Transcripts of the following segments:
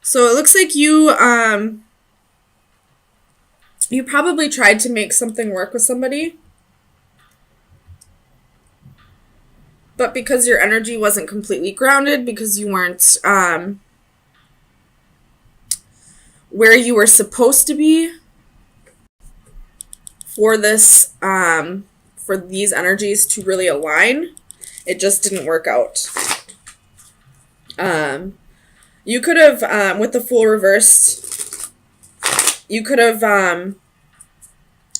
So it looks like you probably tried to make something work with somebody, but because your energy wasn't completely grounded, because you weren't where you were supposed to be for this for these energies to really align, it just didn't work out. You could have with the Fool reversed, you could have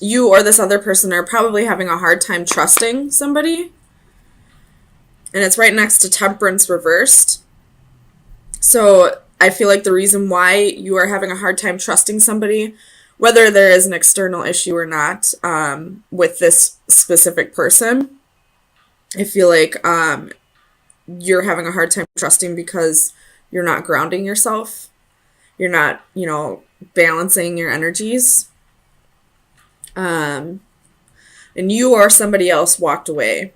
you or this other person are probably having a hard time trusting somebody, and it's right next to Temperance reversed. So I feel like the reason why you are having a hard time trusting somebody, whether there is an external issue or not, with this specific person, I feel like you're having a hard time trusting because you're not grounding yourself. You're not, balancing your energies. And you or somebody else walked away.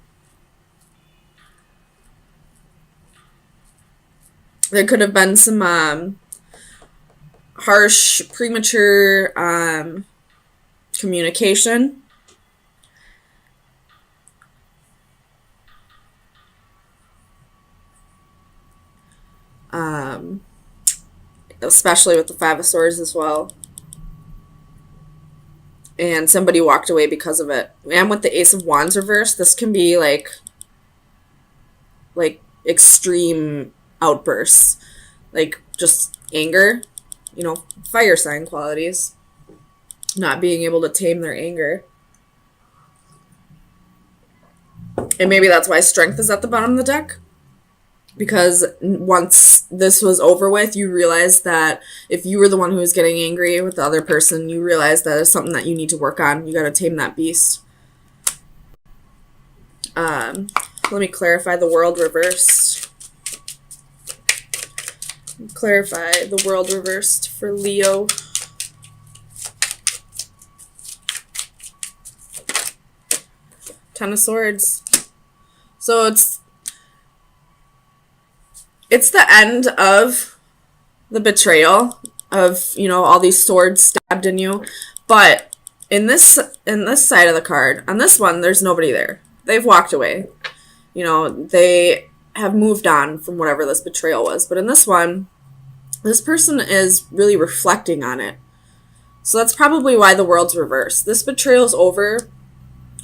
There could have been some harsh, premature communication. Especially with the Five of Swords as well. And somebody walked away because of it. And with the Ace of Wands reversed, this can be like extreme outbursts, like just anger, fire sign qualities, not being able to tame their anger. And maybe that's why Strength is at the bottom of the deck, because once this was over with, you realized that if you were the one who was getting angry with the other person, you realized that it's something that you need to work on. You got to tame that beast. Let me clarify the World reversed. Clarify the World reversed for Leo. Ten of Swords. So it's the end of the betrayal of, all these swords stabbed in you. But in this side of the card, on this one, there's nobody there. They've walked away. They have moved on from whatever this betrayal was. But in this one, this person is really reflecting on it. So that's probably why the World's reversed. This betrayal's over.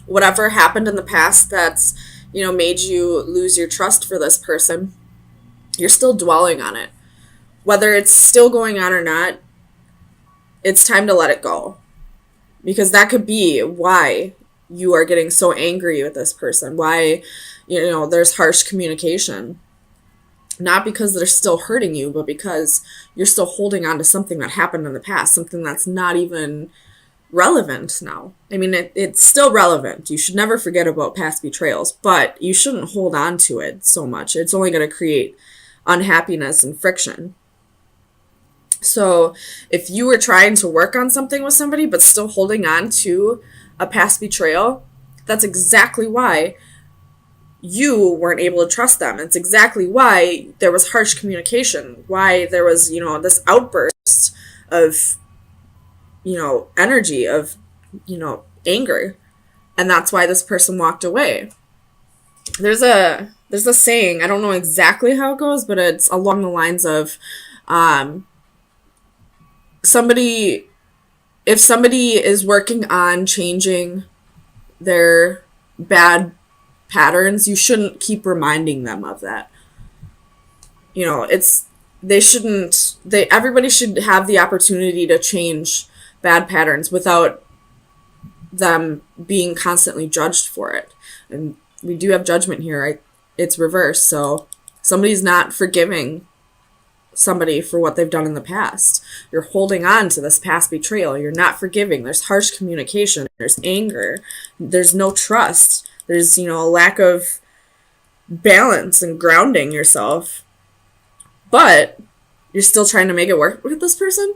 Whatever happened in the past that's, made you lose your trust for this person, you're still dwelling on it. Whether it's still going on or not, it's time to let it go. Because that could be why you are getting so angry with this person. Why, there's harsh communication. Not because they're still hurting you, but because you're still holding on to something that happened in the past, something that's not even relevant now. I mean, it's still relevant. You should never forget about past betrayals, but you shouldn't hold on to it so much. It's only going to create unhappiness and friction. So if you were trying to work on something with somebody but still holding on to a past betrayal, that's exactly why you weren't able to trust them. It's exactly why there was harsh communication, why there was, this outburst of, energy, of, anger. And that's why this person walked away. There's a saying, I don't know exactly how it goes, but it's along the lines of if somebody is working on changing their bad patterns, you shouldn't keep reminding them of that. Everybody should have the opportunity to change bad patterns without them being constantly judged for it. And we do have judgment here, right? It's reversed. So somebody's not forgiving somebody for what they've done in the past. You're holding on to this past betrayal. You're not forgiving. There's harsh communication. There's anger. There's no trust. There's, a lack of balance and grounding yourself. But you're still trying to make it work with this person?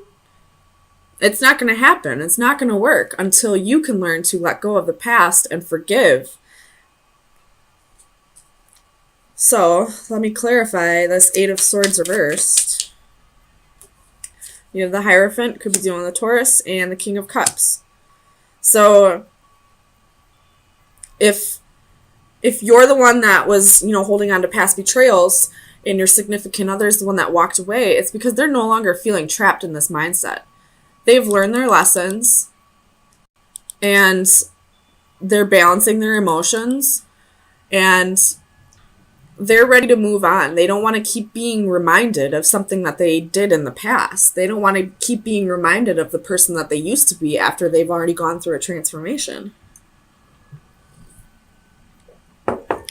It's not going to happen. It's not going to work until you can learn to let go of the past and forgive. So, let me clarify this Eight of Swords reversed. You have the Hierophant, could be dealing with the Taurus, and the King of Cups. So if you're the one that was, holding on to past betrayals and your significant other is the one that walked away, it's because they're no longer feeling trapped in this mindset. They've learned their lessons and they're balancing their emotions and they're ready to move on. They don't want to keep being reminded of something that they did in the past. They don't want to keep being reminded of the person that they used to be after they've already gone through a transformation.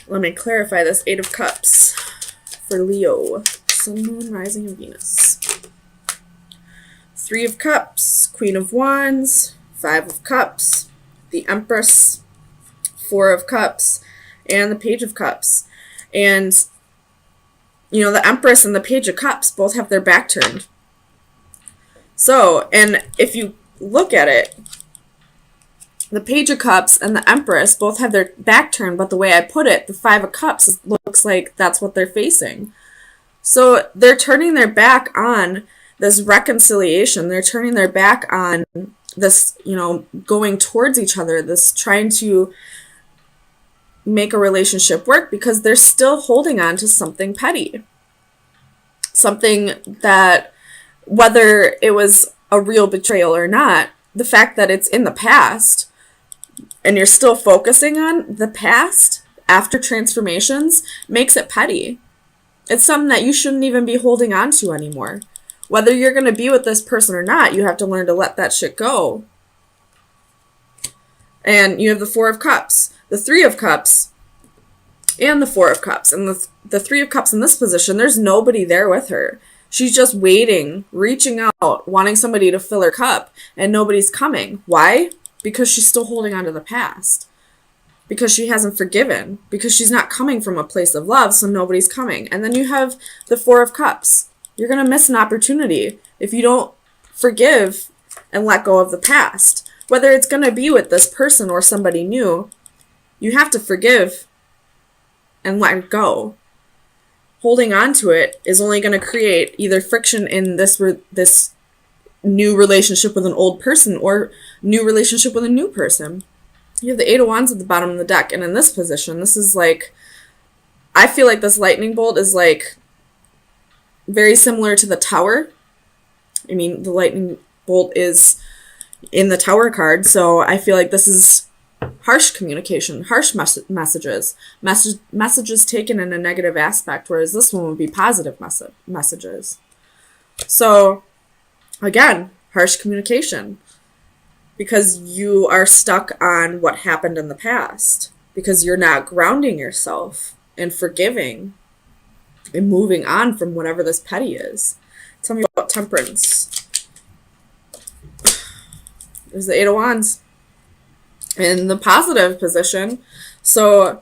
Let me clarify this 8 of Cups for Leo. Sun, Moon, Rising, and Venus. 3 of Cups, Queen of Wands, 5 of Cups, the Empress, 4 of Cups, and the Page of Cups. And, the Empress and the Page of Cups both have their back turned. So, and if you look at it, the Page of Cups and the Empress both have their back turned, but the way I put it, the 5 of Cups looks like that's what they're facing. So they're turning their back on this reconciliation. They're turning their back on this, going towards each other, this trying to make a relationship work because they're still holding on to something petty. Something that, whether it was a real betrayal or not, the fact that it's in the past and you're still focusing on the past after transformations makes it petty. It's something that you shouldn't even be holding on to anymore. Whether you're going to be with this person or not, you have to learn to let that shit go. And you have the 4 of Cups, the 3 of Cups, and the 4 of Cups. And the 3 of Cups in this position, there's nobody there with her. She's just waiting, reaching out, wanting somebody to fill her cup, and nobody's coming. Why? Because she's still holding on to the past. Because she hasn't forgiven. Because she's not coming from a place of love, so nobody's coming. And then you have the 4 of Cups. You're going to miss an opportunity if you don't forgive and let go of the past. Whether it's going to be with this person or somebody new, you have to forgive and let it go. Holding on to it is only going to create either friction in this new relationship with an old person or new relationship with a new person. You have the 8 of Wands at the bottom of the deck, and in this position, this is like, I feel like this lightning bolt is like very similar to the Tower. I mean, the lightning bolt is in the Tower card, so I feel like this is harsh communication, harsh messages taken in a negative aspect, whereas this one would be positive messages. So, again, harsh communication, because you are stuck on what happened in the past, because you're not grounding yourself and forgiving and moving on from whatever this petty is. Tell me about Temperance. There's the 8 of Wands in the positive position. So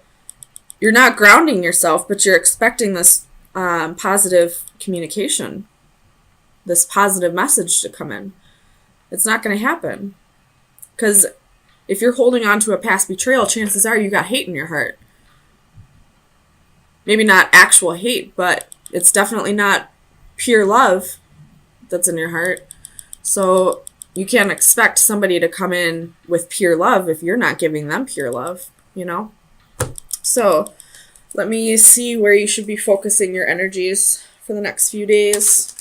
you're not grounding yourself, but you're expecting this positive communication, this positive message to come in. It's not going to happen. Because if you're holding on to a past betrayal, chances are you got hate in your heart. Maybe not actual hate, but it's definitely not pure love that's in your heart. So you can't expect somebody to come in with pure love if you're not giving them pure love, So let me see where you should be focusing your energies for the next few days.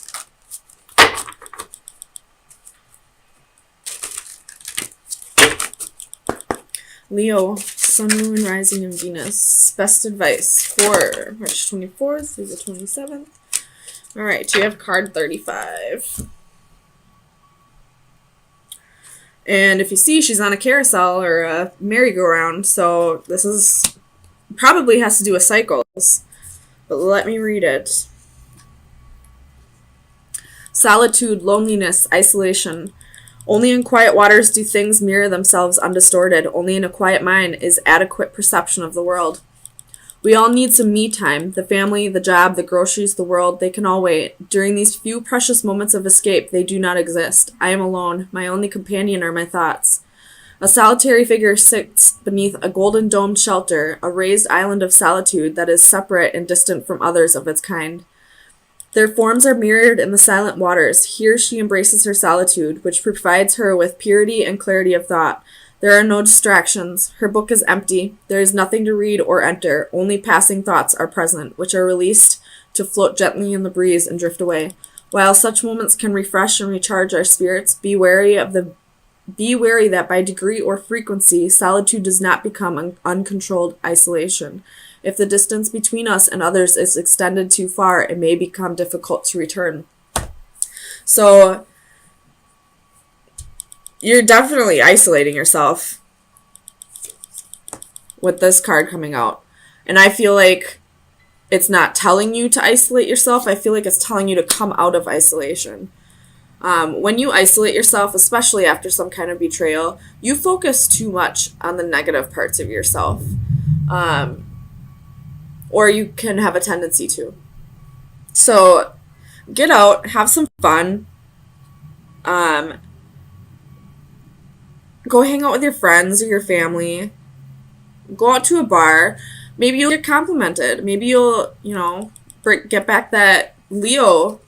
Leo, Sun, Moon, Rising, and Venus. Best advice for March 24th through the 27th. All right, you have card 35. And if you see, she's on a carousel or a merry-go-round, so this is probably has to do with cycles. But let me read it. Solitude, loneliness, isolation. Only in quiet waters do things mirror themselves undistorted. Only in a quiet mind is adequate perception of the world. We all need some me time. The family, the job, the groceries, the world, they can all wait. During these few precious moments of escape, they do not exist. I am alone. My only companion are my thoughts. A solitary figure sits beneath a golden domed shelter, a raised island of solitude that is separate and distant from others of its kind. Their forms are mirrored in the silent waters. Here she embraces her solitude, which provides her with purity and clarity of thought. There are no distractions. Her book is empty. There is nothing to read or enter. Only passing thoughts are present, which are released to float gently in the breeze and drift away. While such moments can refresh and recharge our spirits, be wary that by degree or frequency, solitude does not become uncontrolled isolation. If the distance between us and others is extended too far, it may become difficult to return. So, you're definitely isolating yourself with this card coming out. And I feel like it's not telling you to isolate yourself. I feel like it's telling you to come out of isolation. When you isolate yourself, especially after some kind of betrayal, you focus too much on the negative parts of yourself. Or you can have a tendency to. So get out, have some fun. Go hang out with your friends or your family. Go out to a bar. Maybe you'll get complimented. Maybe you'll, get back that Leo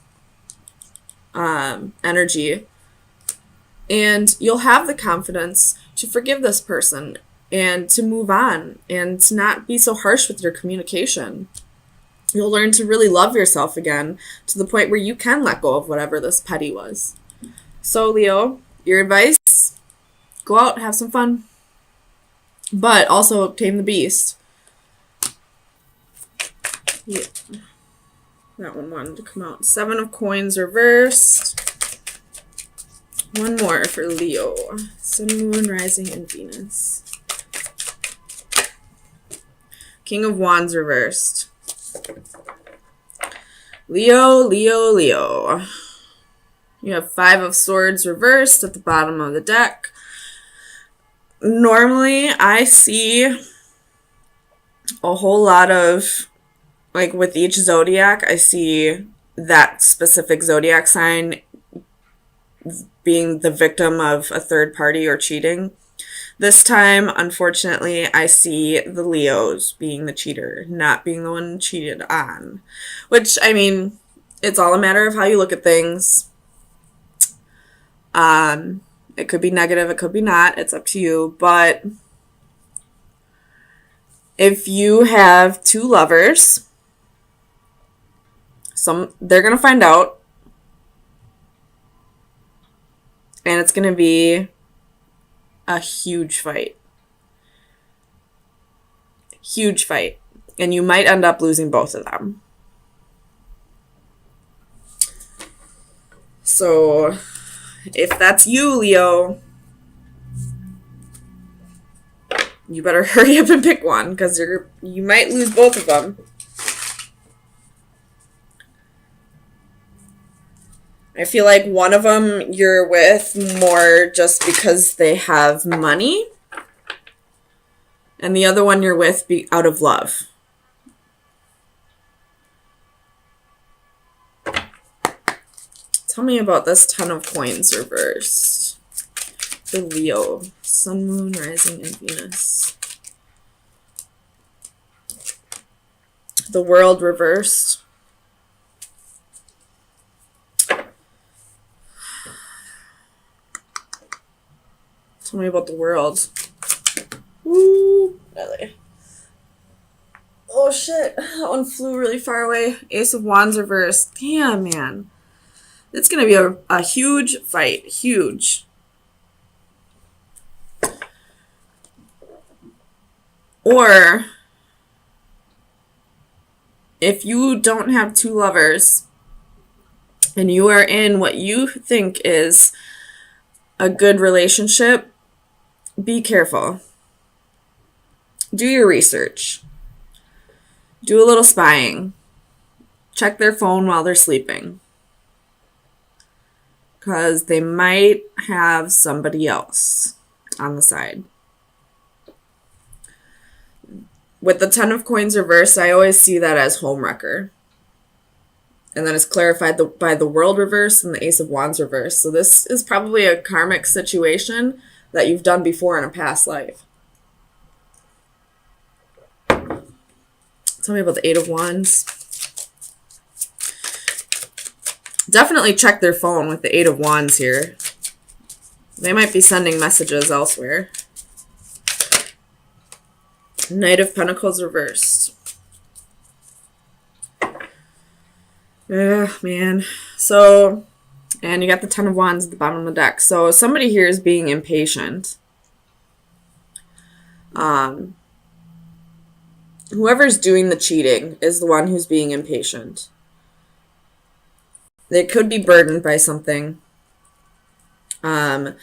energy. And you'll have the confidence to forgive this person and to move on and to not be so harsh with your communication. You'll learn to really love yourself again to the point where you can let go of whatever this petty was. So, Leo, your advice, go out, have some fun, but also tame the beast. Yeah. That one wanted to come out. 7 of Coins reversed. One more for Leo. Sun, Moon, Rising, and Venus. King of Wands reversed. Leo, Leo, Leo. You have 5 of Swords reversed at the bottom of the deck. Normally, I see a whole lot of, like with each zodiac, I see that specific zodiac sign being the victim of a third party or cheating. This time, unfortunately, I see the Leos being the cheater, not being the one cheated on. Which, I mean, it's all a matter of how you look at things. It could be negative, it could be not. It's up to you. But if you have 2 lovers, they're going to find out. And it's going to be a huge fight. Huge fight. And you might end up losing both of them. So, if that's you, Leo, you better hurry up and pick one, because you might lose both of them. I feel like one of them you're with more just because they have money, and the other one you're with out of love. Tell me about this 10 of Coins reversed. For Leo, Sun, Moon, Rising, and Venus. The World reversed. Tell me about the World. Woo! Really. Oh shit. That one flew really far away. Ace of Wands reversed. Damn, man. It's going to be a huge fight. Huge. Or, if you don't have 2 lovers, and you are in what you think is a good relationship, be careful. Do your research. Do a little spying. Check their phone while they're sleeping. Because they might have somebody else on the side. With the 10 of Coins reversed, I always see that as homewrecker. And then it's clarified by the World reverse and the Ace of Wands reverse. So this is probably a karmic situation that you've done before in a past life. Tell me about the 8 of Wands. Definitely check their phone with the Eight of Wands here. They might be sending messages elsewhere. Knight of Pentacles reversed. Ugh, man. So, and you got the Ten of Wands at the bottom of the deck. So somebody here is being impatient. Whoever's doing the cheating is the one who's being impatient. They could be burdened by something. You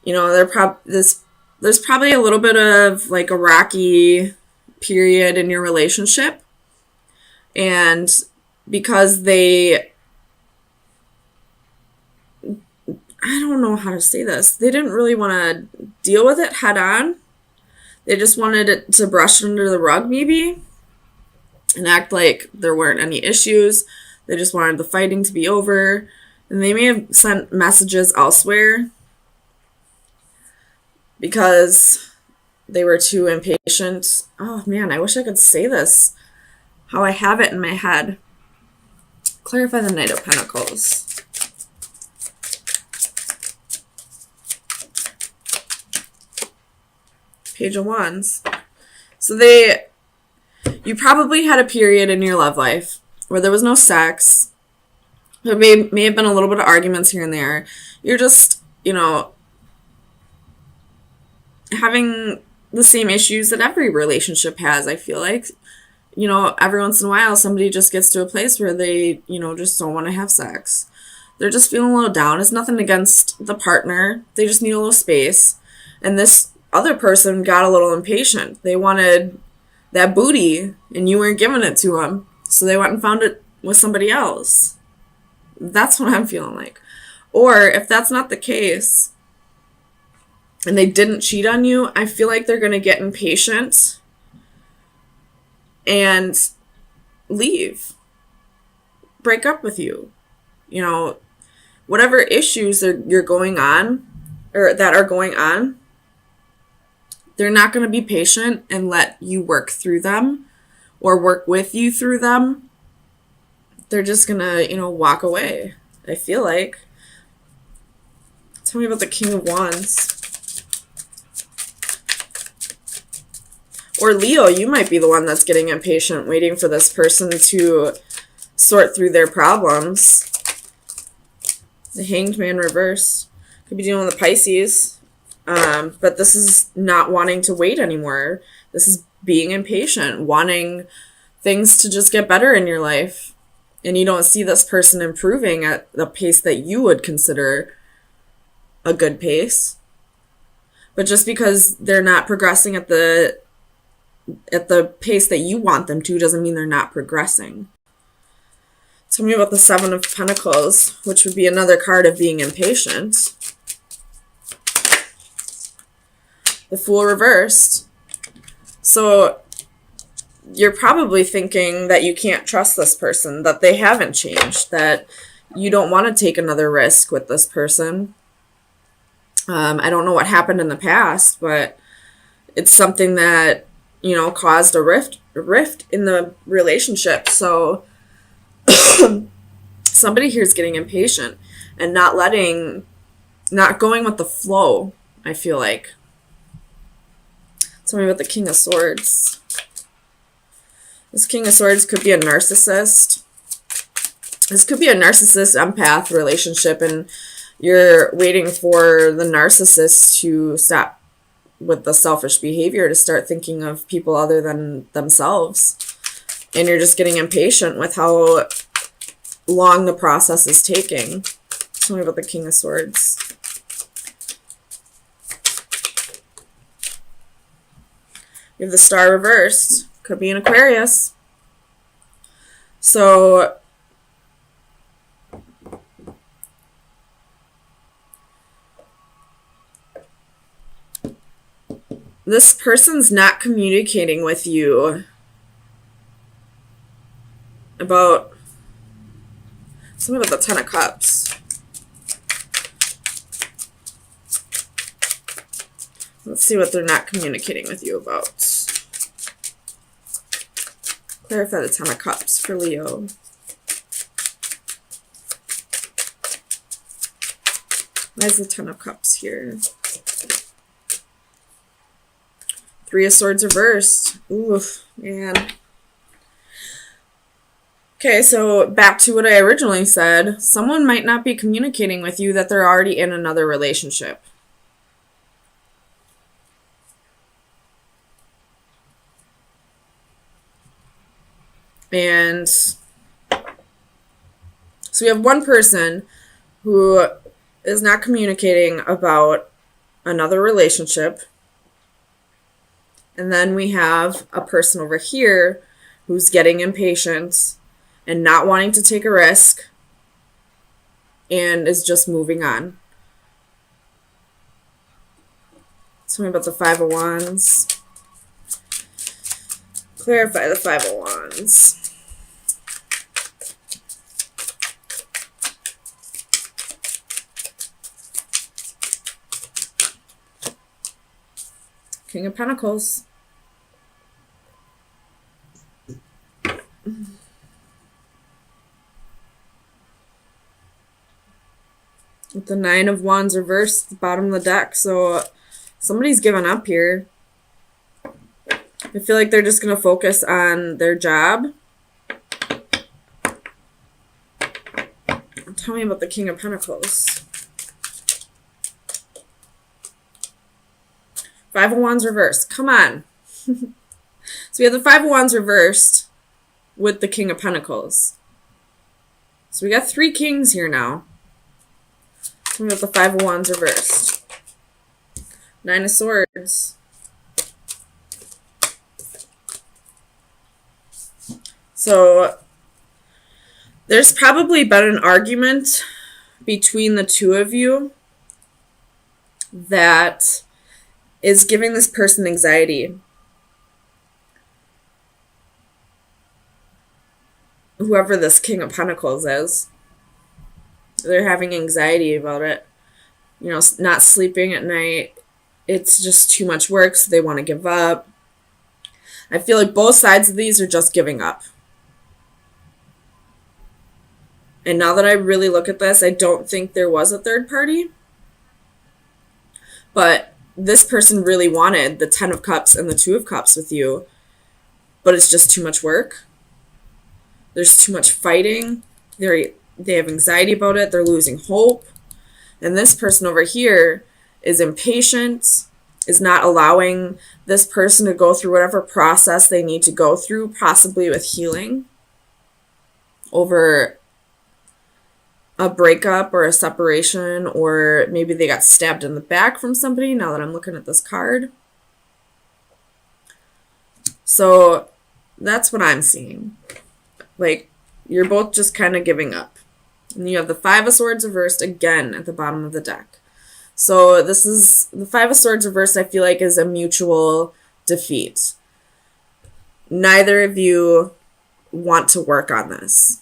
know, there's probably a little bit of like a rocky period in your relationship. And because I don't know how to say this. They didn't really want to deal with it head on. They just wanted it to brush it under the rug maybe and act like there weren't any issues. They just wanted the fighting to be over. And they may have sent messages elsewhere because they were too impatient. Oh man, I wish I could say this how I have it in my head. Clarify the Knight of Pentacles. Page of Wands. So you probably had a period in your love life where there was no sex. There may have been a little bit of arguments here and there. You're just, you know, having the same issues that every relationship has, I feel like. You know, every once in a while, somebody just gets to a place where they, you know, just don't want to have sex. They're just feeling a little down. It's nothing against the partner. They just need a little space. And this other person got a little impatient. They wanted that booty, and you weren't giving it to them. So they went and found it with somebody else. That's what I'm feeling like. Or if that's not the case, and they didn't cheat on you, I feel like they're going to get impatient and leave. Break up with you. You know, whatever issues you're going on, or that are going on, they're not going to be patient and let you work through them or work with you through them. They're just going to, you know, walk away, I feel like. Tell me about the King of Wands. Or Leo, you might be the one that's getting impatient, waiting for this person to sort through their problems. The Hanged Man reverse. Could be dealing with the Pisces. But this is not wanting to wait anymore. This is being impatient, wanting things to just get better in your life. And you don't see this person improving at the pace that you would consider a good pace. But just because they're not progressing at the pace that you want them to doesn't mean they're not progressing. Tell me about the Seven of Pentacles, which would be another card of being impatient. The Fool reversed. So you're probably thinking that you can't trust this person, that they haven't changed, that you don't want to take another risk with this person. I don't know what happened in the past, but it's something that, you know, caused a rift in the relationship. So somebody here is getting impatient and not going with the flow, I feel like. Tell me about the King of Swords. This King of Swords could be a narcissist. This could be a narcissist empath relationship, and you're waiting for the narcissist to stop with the selfish behavior, to start thinking of people other than themselves. And you're just getting impatient with how long the process is taking. Tell me about the King of Swords. You have the Star reversed. Could be an Aquarius. So this person's not communicating with you about something about the Ten of Cups. Let's see what they're not communicating with you about. Clarify the Ten of Cups for Leo. Why is the Ten of Cups here? Three of Swords reversed. Oof, man. Okay, so back to what I originally said. Someone might not be communicating with you that they're already in another relationship. And so we have one person who is not communicating about another relationship. And then we have a person over here who's getting impatient and not wanting to take a risk and is just moving on. Tell me about the Five of Wands. Clarify the Five of Wands. King of Pentacles. With the Nine of Wands reversed at the bottom of the deck. So somebody's given up here. I feel like they're just going to focus on their job. Tell me about the King of Pentacles. Five of Wands reversed. Come on. So we have the Five of Wands reversed with the King of Pentacles. So we got three kings here now. Tell me about the Five of Wands reversed. Nine of Swords. So there's probably been an argument between the two of you that is giving this person anxiety. Whoever this King of Pentacles is, they're having anxiety about it. You know, not sleeping at night. It's just too much work, so they want to give up. I feel like both sides of these are just giving up. And now that I really look at this, I don't think there was a third party. But this person really wanted the Ten of Cups and the Two of Cups with you. But it's just too much work. There's too much fighting. They have anxiety about it. They're losing hope. And this person over here is impatient, is not allowing this person to go through whatever process they need to go through, possibly with healing, over a breakup or a separation, or maybe they got stabbed in the back from somebody, now that I'm looking at this card. So that's what I'm seeing. Like, you're both just kind of giving up. And you have the Five of Swords reversed again at the bottom of the deck. So this is, the Five of Swords reversed, I feel like, is a mutual defeat. Neither of you want to work on this.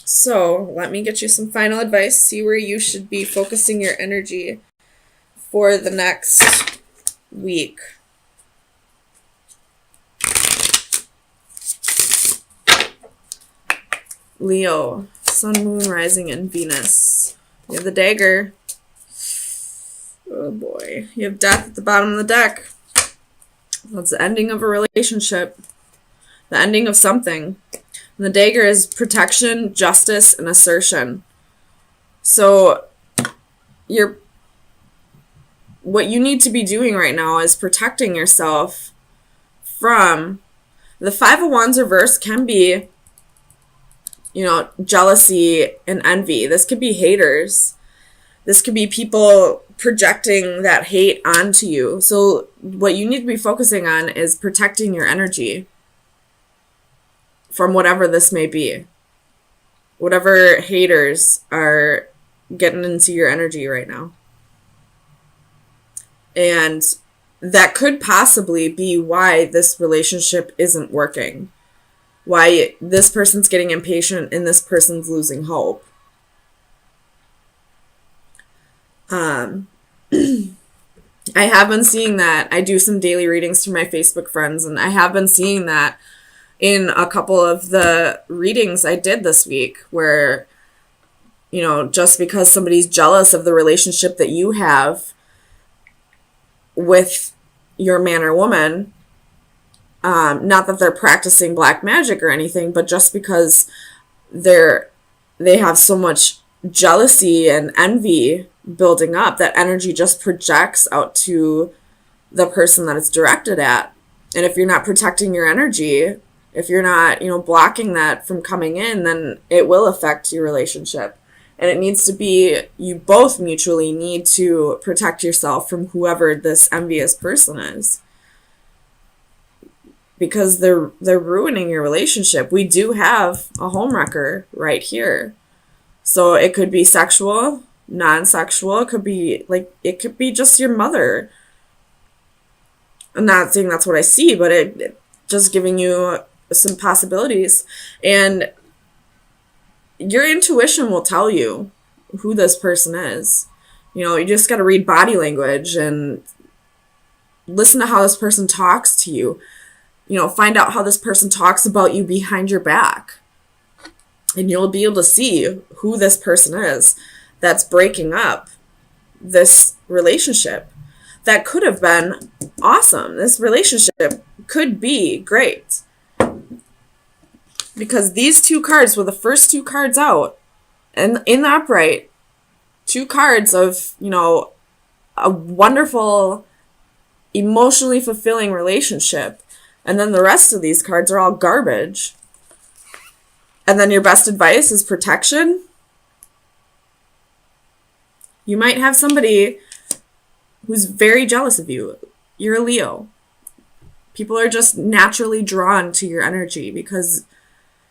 So let me get you some final advice. See where you should be focusing your energy for the next week. Leo, Sun, Moon, Rising, and Venus. You have the Dagger. Oh boy. You have Death at the bottom of the deck. That's the ending of a relationship. The ending of something. And the Dagger is protection, justice, and assertion. So what you need to be doing right now is protecting yourself from the Five of Wands reverse. Can be, you know, jealousy and envy. This could be haters. This could be people projecting that hate onto you. So what you need to be focusing on is protecting your energy from whatever this may be. Whatever haters are getting into your energy right now. And that could possibly be why this relationship isn't working. Why this person's getting impatient and this person's losing hope. I have been seeing that. I do some daily readings to my Facebook friends, and I have been seeing that in a couple of the readings I did this week, where just because somebody's jealous of the relationship that you have with your man or woman, not that they're practicing black magic or anything, but just because they have so much jealousy and envy building up, that energy just projects out to the person that it's directed at. And if you're not protecting your energy, if you're not, blocking that from coming in, then it will affect your relationship. And it needs to be, you both mutually need to protect yourself from whoever this envious person is. Because they're ruining your relationship. We do have a homewrecker right here. So it could be sexual, non-sexual. It could be just your mother. I'm not saying that's what I see, but it just giving you some possibilities. And your intuition will tell you who this person is. You just got to read body language and listen to how this person talks to you. Find out how this person talks about you behind your back. And you'll be able to see who this person is that's breaking up this relationship. That could have been awesome. This relationship could be great. Because these two cards were the first two cards out. And in the upright, two cards of, a wonderful, emotionally fulfilling relationship. And then the rest of these cards are all garbage. And then your best advice is protection. You might have somebody who's very jealous of you. You're a Leo. People are just naturally drawn to your energy because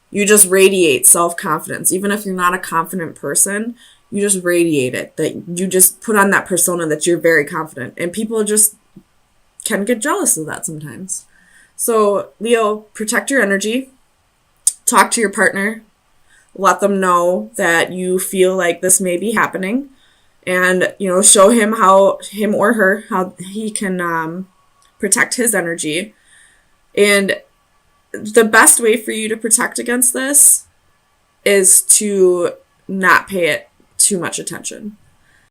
you just radiate self-confidence. Even if you're not a confident person, you just radiate it. That you just put on that persona that you're very confident. And people just can get jealous of that sometimes. So, Leo, protect your energy. Talk to your partner. Let them know that you feel like this may be happening. And, show him or her, how he can protect his energy. And the best way for you to protect against this is to not pay it too much attention.